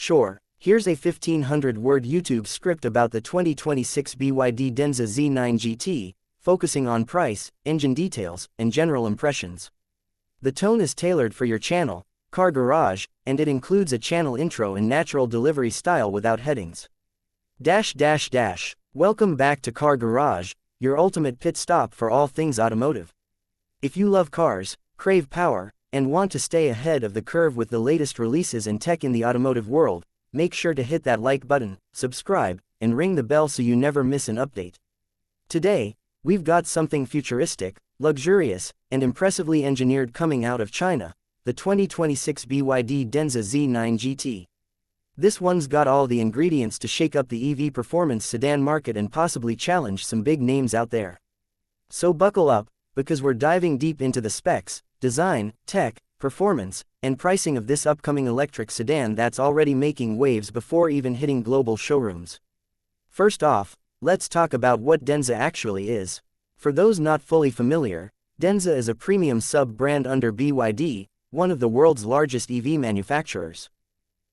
Sure, here's a 1,500-word YouTube script about the 2026 BYD Denza Z9 GT, focusing on price, engine details, and general impressions. The tone is tailored for your channel, Car Garage, and it includes a channel intro in natural delivery style without headings. Welcome back to Car Garage, your ultimate pit stop for all things automotive. If you love cars, crave power, and want to stay ahead of the curve with the latest releases and tech in the automotive world, make sure to hit that like button, subscribe, and ring the bell so you never miss an update. Today, we've got something futuristic, luxurious, and impressively engineered coming out of China, the 2026 BYD Denza Z9 GT. This one's got all the ingredients to shake up the EV performance sedan market and possibly challenge some big names out there. So buckle up, because we're diving deep into the specs, design, tech, performance, and pricing of this upcoming electric sedan that's already making waves before even hitting global showrooms. First off, let's talk about what Denza actually is. For those not fully familiar, Denza is a premium sub-brand under BYD, one of the world's largest EV manufacturers.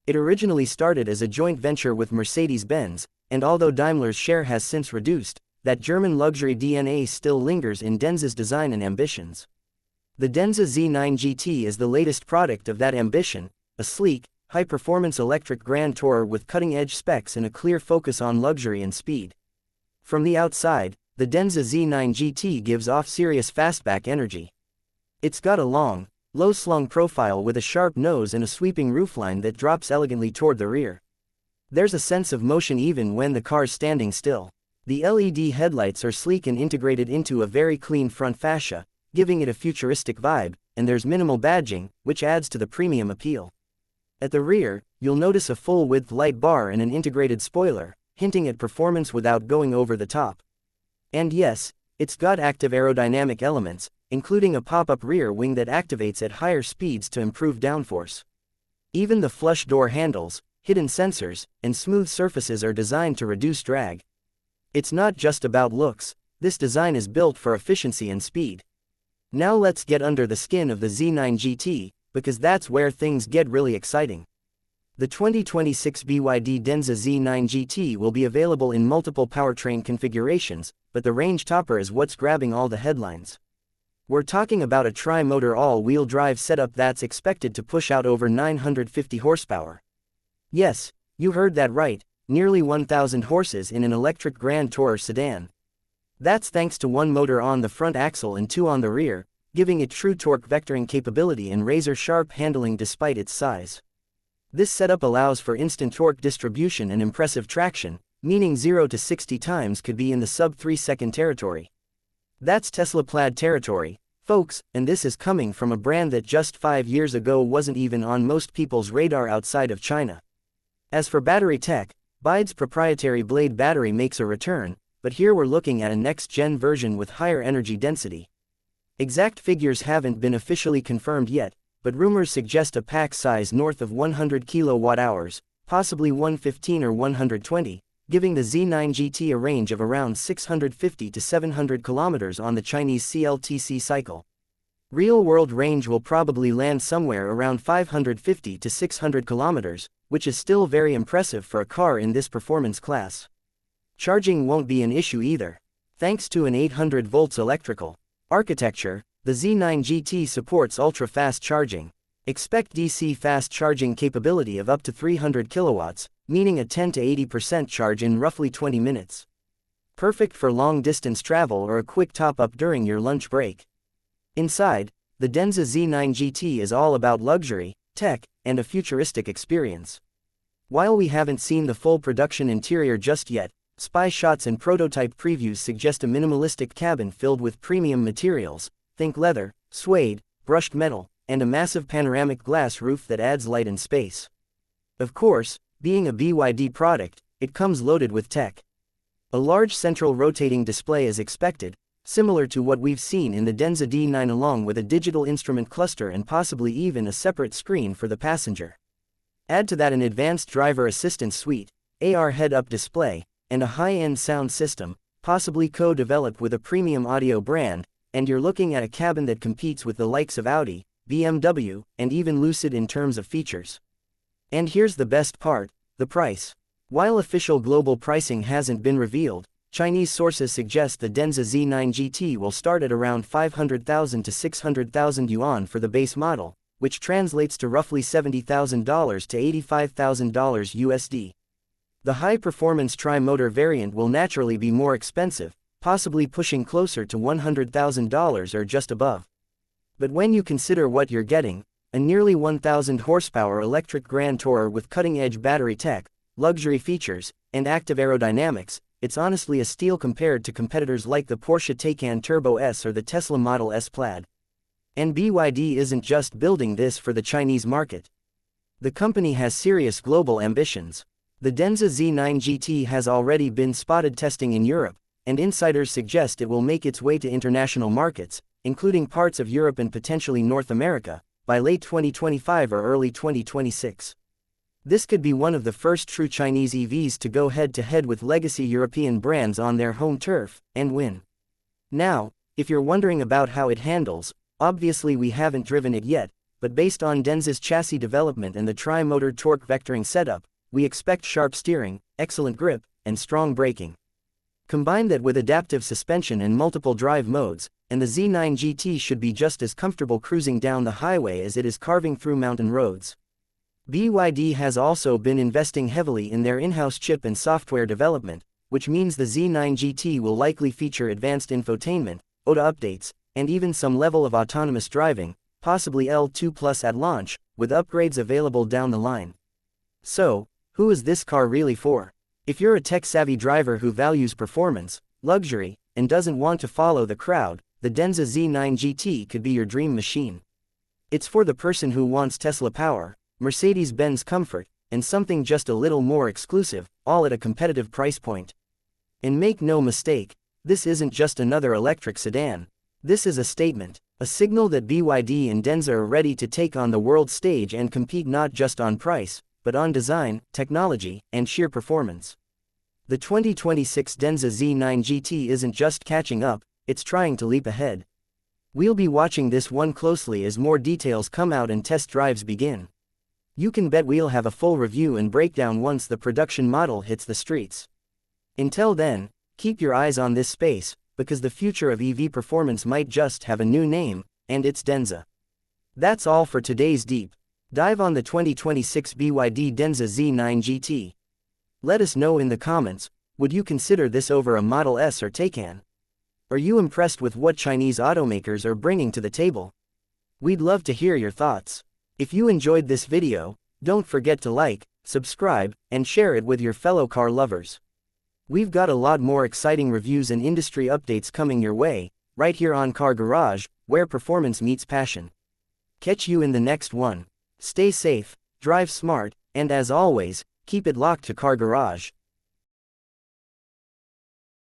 It originally started as a joint venture with Mercedes-Benz, and although Daimler's share has since reduced, that German luxury DNA still lingers in Denza's design and ambitions. The Denza Z9 GT is the latest product of that ambition, a sleek, high-performance electric grand tourer with cutting-edge specs and a clear focus on luxury and speed. From the outside, the Denza Z9 GT gives off serious fastback energy. It's got a long, low-slung profile with a sharp nose and a sweeping roofline that drops elegantly toward the rear. There's a sense of motion even when the car's standing still. The LED headlights are sleek and integrated into a very clean front fascia, giving it a futuristic vibe, and there's minimal badging, which adds to the premium appeal. At the rear, you'll notice a full-width light bar and an integrated spoiler, hinting at performance without going over the top. And yes, it's got active aerodynamic elements, including a pop-up rear wing that activates at higher speeds to improve downforce. Even the flush door handles, hidden sensors, and smooth surfaces are designed to reduce drag. It's not just about looks, this design is built for efficiency and speed. Now let's get under the skin of the Z9 GT, because that's where things get really exciting. The 2026 BYD Denza Z9 GT will be available in multiple powertrain configurations, but the range topper is what's grabbing all the headlines. We're talking about a tri-motor all-wheel drive setup that's expected to push out over 950 horsepower. Yes, you heard that right, nearly 1,000 horses in an electric grand tourer sedan. That's thanks to one motor on the front axle and two on the rear, giving it true torque vectoring capability and razor-sharp handling despite its size. This setup allows for instant torque distribution and impressive traction, meaning 0 to 60 times could be in the sub-3 second territory. That's Tesla-plaid territory, folks, and this is coming from a brand that just 5 years ago wasn't even on most people's radar outside of China. As for battery tech, BYD's proprietary Blade battery makes a return, but here we're looking at a next-gen version with higher energy density. Exact figures haven't been officially confirmed yet, but rumors suggest a pack size north of 100 kWh, possibly 115 or 120, giving the Z9 GT a range of around 650 to 700 km on the Chinese CLTC cycle. Real-world range will probably land somewhere around 550 to 600 km, which is still very impressive for a car in this performance class. Charging won't be an issue either. Thanks to an 800 volts electrical architecture, the Z9 GT supports ultra-fast charging. Expect DC fast charging capability of up to 300 kilowatts, meaning a 10 to 80% charge in roughly 20 minutes. Perfect for long-distance travel or a quick top-up during your lunch break. Inside, the Denza Z9 GT is all about luxury, tech, and a futuristic experience. While we haven't seen the full production interior just yet, spy shots and prototype previews suggest a minimalistic cabin filled with premium materials, think leather, suede, brushed metal, and a massive panoramic glass roof that adds light and space. Of course, being a BYD product, it comes loaded with tech. A large central rotating display is expected, similar to what we've seen in the Denza D9, along with a digital instrument cluster and possibly even a separate screen for the passenger. Add to that an advanced driver assistance suite, AR head-up display, and a high-end sound system, possibly co-developed with a premium audio brand, and you're looking at a cabin that competes with the likes of Audi, BMW, and even Lucid in terms of features. And here's the best part, the price. While official global pricing hasn't been revealed, Chinese sources suggest the Denza Z9 GT will start at around 500,000 to 600,000 yuan for the base model, which translates to roughly $70,000 to $85,000 USD. The high-performance tri-motor variant will naturally be more expensive, possibly pushing closer to $100,000 or just above. But when you consider what you're getting, a nearly 1,000 horsepower electric Grand Tourer with cutting-edge battery tech, luxury features, and active aerodynamics, it's honestly a steal compared to competitors like the Porsche Taycan Turbo S or the Tesla Model S Plaid. And BYD isn't just building this for the Chinese market. The company has serious global ambitions. The Denza Z9 GT has already been spotted testing in Europe, and insiders suggest it will make its way to international markets, including parts of Europe and potentially North America, by late 2025 or early 2026. This could be one of the first true Chinese EVs to go head-to-head with legacy European brands on their home turf, and win. Now, if you're wondering about how it handles, obviously we haven't driven it yet, but based on Denza's chassis development and the tri-motor torque vectoring setup, we expect sharp steering, excellent grip, and strong braking. Combine that with adaptive suspension and multiple drive modes, and the Z9 GT should be just as comfortable cruising down the highway as it is carving through mountain roads. BYD has also been investing heavily in their in-house chip and software development, which means the Z9 GT will likely feature advanced infotainment, AITO updates, and even some level of autonomous driving, possibly L2+ at launch, with upgrades available down the line. So, who is this car really for? If you're a tech-savvy driver who values performance, luxury, and doesn't want to follow the crowd, the Denza Z9 GT could be your dream machine. It's for the person who wants Tesla power, Mercedes-Benz comfort, and something just a little more exclusive, all at a competitive price point. And make no mistake, this isn't just another electric sedan. This is a statement, a signal that BYD and Denza are ready to take on the world stage and compete not just on price, but on design, technology, and sheer performance. The 2026 Denza Z9 GT isn't just catching up, it's trying to leap ahead. We'll be watching this one closely as more details come out and test drives begin. You can bet we'll have a full review and breakdown once the production model hits the streets. Until then, keep your eyes on this space, because the future of EV performance might just have a new name, and it's Denza. That's all for today's deep dive on the 2026 BYD Denza Z9 GT. Let us know in the comments, would you consider this over a Model S or Taycan? Are you impressed with what Chinese automakers are bringing to the table? We'd love to hear your thoughts. If you enjoyed this video, don't forget to like, subscribe, and share it with your fellow car lovers. We've got a lot more exciting reviews and industry updates coming your way, right here on Car Garage, where performance meets passion. Catch you in the next one. Stay safe, drive smart, and as always, keep it locked to Car Garage.